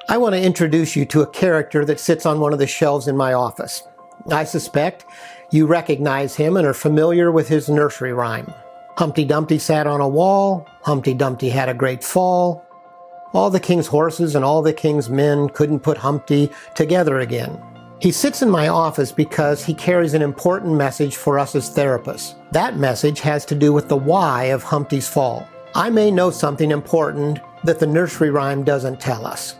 I want to introduce you to a character that sits on one of the shelves in my office. I suspect you recognize him and are familiar with his nursery rhyme. Humpty Dumpty sat on a wall, Humpty Dumpty had a great fall. All the king's horses and all the king's men couldn't put Humpty together again. He sits in my office because he carries an important message for us as therapists. That message has to do with the why of Humpty's fall. I may know something important that the nursery rhyme doesn't tell us.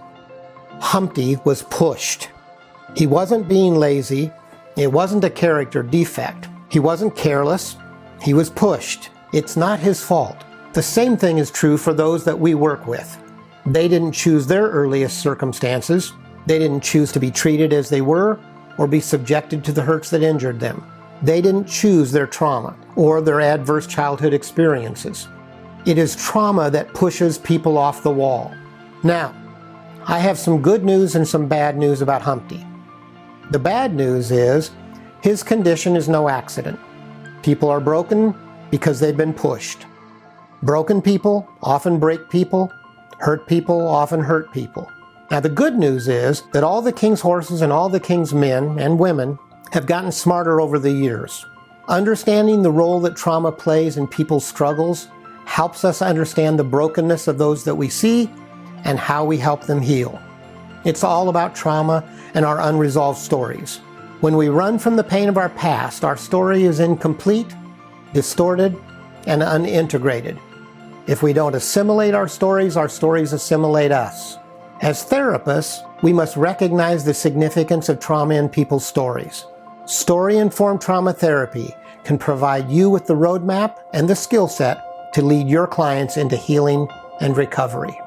Humpty was pushed. He wasn't being lazy. It wasn't a character defect. He wasn't careless. He was pushed. It's not his fault. The same thing is true for those that we work with. They didn't choose their earliest circumstances. They didn't choose to be treated as they were or be subjected to the hurts that injured them. They didn't choose their trauma or their adverse childhood experiences. It is trauma that pushes people off the wall. Now, I have some good news and some bad news about Humpty. The bad news is his condition is no accident. People are broken because they've been pushed. Broken people often break people. Hurt people often hurt people. Now the good news is that all the king's horses and all the king's men and women have gotten smarter over the years. Understanding the role that trauma plays in people's struggles helps us understand the brokenness of those that we see and how we help them heal. It's all about trauma and our unresolved stories. When we run from the pain of our past, our story is incomplete, distorted, and unintegrated. If we don't assimilate our stories assimilate us. As therapists, we must recognize the significance of trauma in people's stories. Story-informed trauma therapy can provide you with the roadmap and the skill set to lead your clients into healing and recovery.